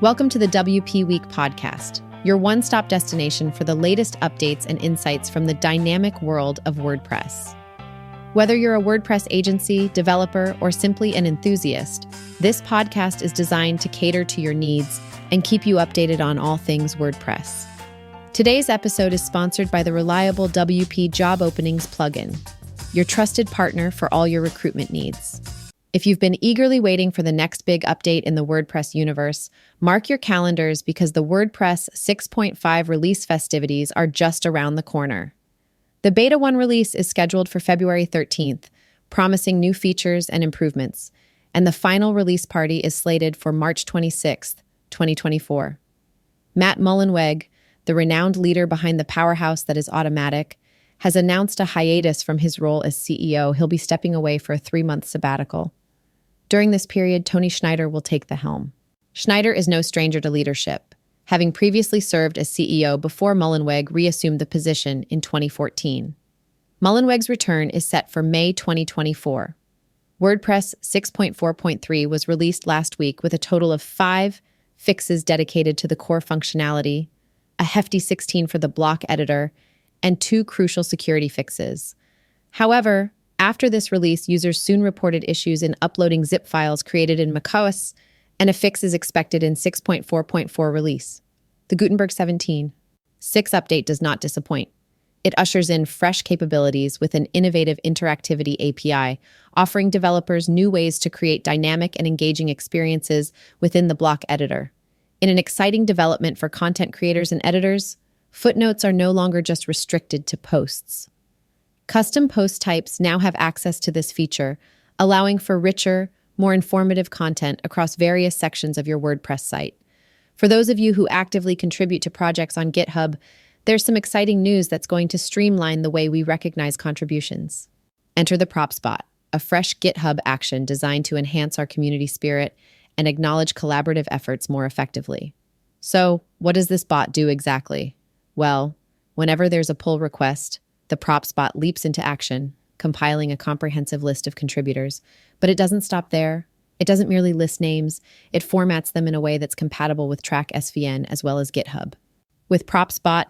Welcome to the WP Week podcast, your one-stop destination for the latest updates and insights from the dynamic world of WordPress. Whether you're a WordPress agency, developer, or simply an enthusiast, this podcast is designed to cater to your needs and keep you updated on all things WordPress. Today's episode is sponsored by the reliable WP Job Openings plugin, your trusted partner for all your recruitment needs. If you've been eagerly waiting for the next big update in the WordPress universe, mark your calendars because the WordPress 6.5 release festivities are just around the corner. The Beta 1 release is scheduled for February 13th, promising new features and improvements, and the final release party is slated for March 26th, 2024. Matt Mullenweg, the renowned leader behind the powerhouse that is Automatic, has announced a hiatus from his role as CEO. He'll be stepping away for a 3-month sabbatical. During this period, Tony Schneider will take the helm. Schneider is no stranger to leadership, having previously served as CEO before Mullenweg reassumed the position in 2014. Mullenweg's return is set for May 2024. WordPress 6.4.3 was released last week with a total of 5 fixes dedicated to the core functionality, a hefty 16 for the block editor, and 2 crucial security fixes. However, after this release, users soon reported issues in uploading zip files created in MacOS, and a fix is expected in 6.4.4 release. The Gutenberg 17.6 update does not disappoint. It ushers in fresh capabilities with an innovative interactivity API, offering developers new ways to create dynamic and engaging experiences within the block editor. In an exciting development for content creators and editors, footnotes are no longer just restricted to posts. Custom post types now have access to this feature, allowing for richer, more informative content across various sections of your WordPress site. For those of you who actively contribute to projects on GitHub, there's some exciting news that's going to streamline the way we recognize contributions. Enter the prop spot, a fresh GitHub action designed to enhance our community spirit and acknowledge collaborative efforts more effectively. So, what does this bot do exactly? Well, whenever there's a pull request, the prop spot leaps into action, compiling a comprehensive list of contributors. But it doesn't stop there. It doesn't merely list names, it formats them in a way that's compatible with Track SVN as well as GitHub. With PropSpot,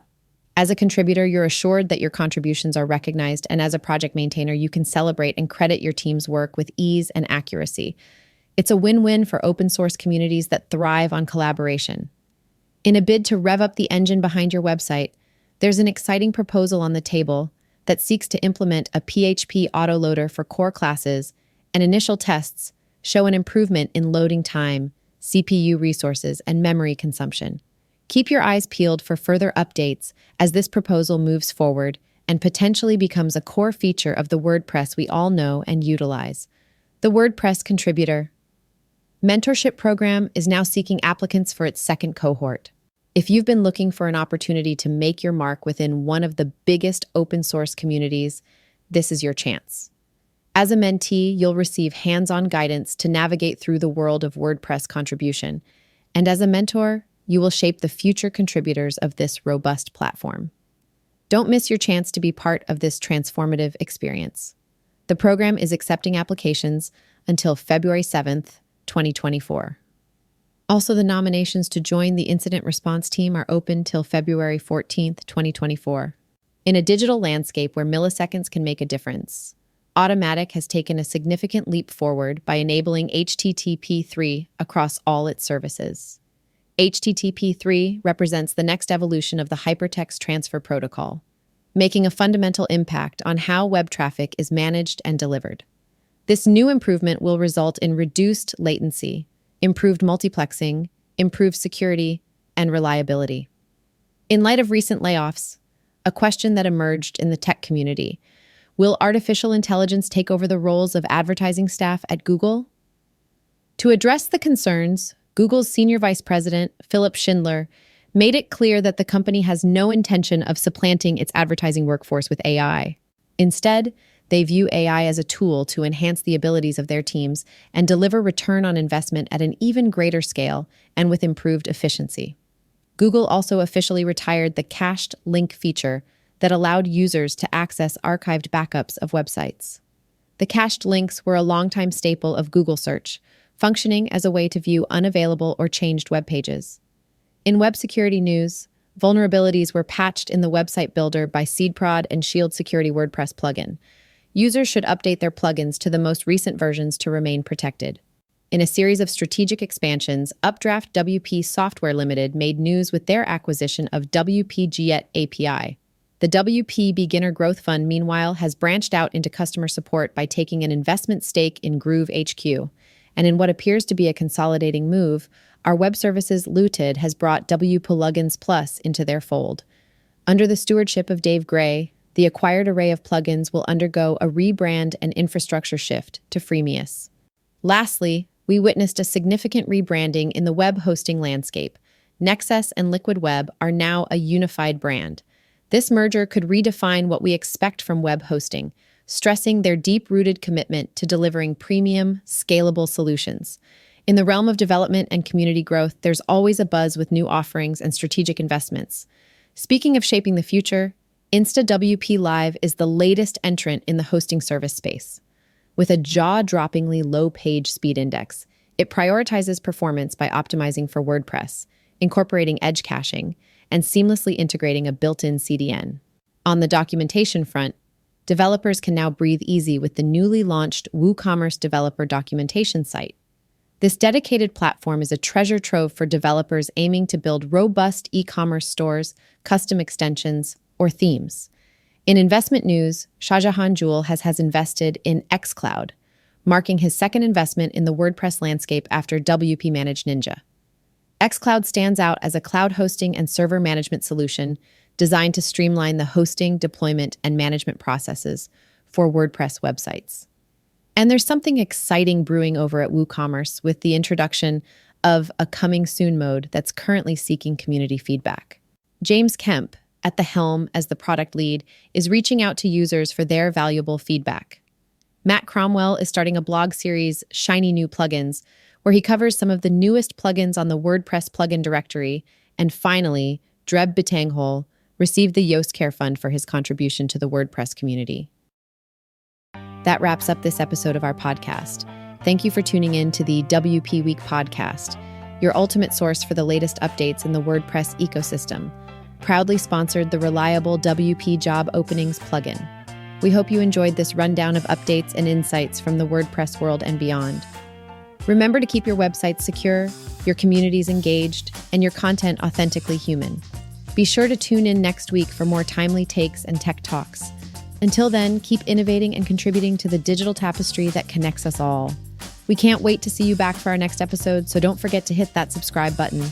as a contributor, you're assured that your contributions are recognized, and as a project maintainer, you can celebrate and credit your team's work with ease and accuracy. It's a win-win for open source communities that thrive on collaboration. In a bid to rev up the engine behind your website, there's an exciting proposal on the table that seeks to implement a PHP autoloader for core classes, and initial tests show an improvement in loading time, CPU resources, and memory consumption. Keep your eyes peeled for further updates as this proposal moves forward and potentially becomes a core feature of the WordPress we all know and utilize. The WordPress Contributor Mentorship Program is now seeking applicants for its second cohort. If you've been looking for an opportunity to make your mark within one of the biggest open source communities, this is your chance. As a mentee, you'll receive hands-on guidance to navigate through the world of WordPress contribution. And as a mentor, you will shape the future contributors of this robust platform. Don't miss your chance to be part of this transformative experience. The program is accepting applications until February 7th, 2024. Also, the nominations to join the incident response team are open till February 14th, 2024. In a digital landscape where milliseconds can make a difference, Automatic has taken a significant leap forward by enabling HTTP/3 across all its services. HTTP/3 represents the next evolution of the Hypertext Transfer Protocol, making a fundamental impact on how web traffic is managed and delivered. This new improvement will result in reduced latency, improved multiplexing, improved security, and reliability. In light of recent layoffs, a question that emerged in the tech community: will artificial intelligence take over the roles of advertising staff at Google? To address the concerns, Google's Senior Vice President, Philipp Schindler, made it clear that the company has no intention of supplanting its advertising workforce with AI. Instead, they view AI as a tool to enhance the abilities of their teams and deliver return on investment at an even greater scale and with improved efficiency. Google also officially retired the cached link feature that allowed users to access archived backups of websites. The cached links were a longtime staple of Google search, functioning as a way to view unavailable or changed web pages. In web security news, vulnerabilities were patched in the website builder by SeedProd and Shield Security WordPress plugin. Users should update their plugins to the most recent versions to remain protected. In a series of strategic expansions, Updraft WP Software Limited made news with their acquisition of WP-Jet API. The WP Beginner Growth Fund, meanwhile, has branched out into customer support by taking an investment stake in Groove HQ. And in what appears to be a consolidating move, our web services Looted has brought WPlugins Plus into their fold. Under the stewardship of Dave Gray, the acquired array of plugins will undergo a rebrand and infrastructure shift to Freemius. Lastly, we witnessed a significant rebranding in the web hosting landscape. Nexus and Liquid Web are now a unified brand. This merger could redefine what we expect from web hosting, stressing their deep-rooted commitment to delivering premium, scalable solutions. In the realm of development and community growth, there's always a buzz with new offerings and strategic investments. Speaking of shaping the future, InstaWP Live is the latest entrant in the hosting service space. With a jaw-droppingly low page speed index, it prioritizes performance by optimizing for WordPress, incorporating edge caching, and seamlessly integrating a built-in CDN. On the documentation front, developers can now breathe easy with the newly launched WooCommerce developer documentation site. This dedicated platform is a treasure trove for developers aiming to build robust e-commerce stores, custom extensions, or themes. In investment news, Shahjahan Jewel has invested in xCloud, marking his second investment in the WordPress landscape after WP Managed Ninja. xCloud stands out as a cloud hosting and server management solution designed to streamline the hosting, deployment, and management processes for WordPress websites. And there's something exciting brewing over at WooCommerce with the introduction of a coming soon mode that's currently seeking community feedback. James Kemp, at the helm as the product lead, is reaching out to users for their valuable feedback. Matt Cromwell is starting a blog series, Shiny New Plugins, where he covers some of the newest plugins on the WordPress plugin directory. And finally, Dreb Bitanghol received the Yoast Care Fund for his contribution to the WordPress community. That wraps up this episode of our podcast. Thank you for tuning in to the WP Week podcast, your ultimate source for the latest updates in the WordPress ecosystem. Proudly sponsored the reliable WP Job Openings plugin. We hope you enjoyed this rundown of updates and insights from the WordPress world and beyond. Remember to keep your websites secure, your communities engaged, and your content authentically human. Be sure to tune in next week for more timely takes and tech talks. Until then, keep innovating and contributing to the digital tapestry that connects us all. We can't wait to see you back for our next episode, so don't forget to hit that subscribe button.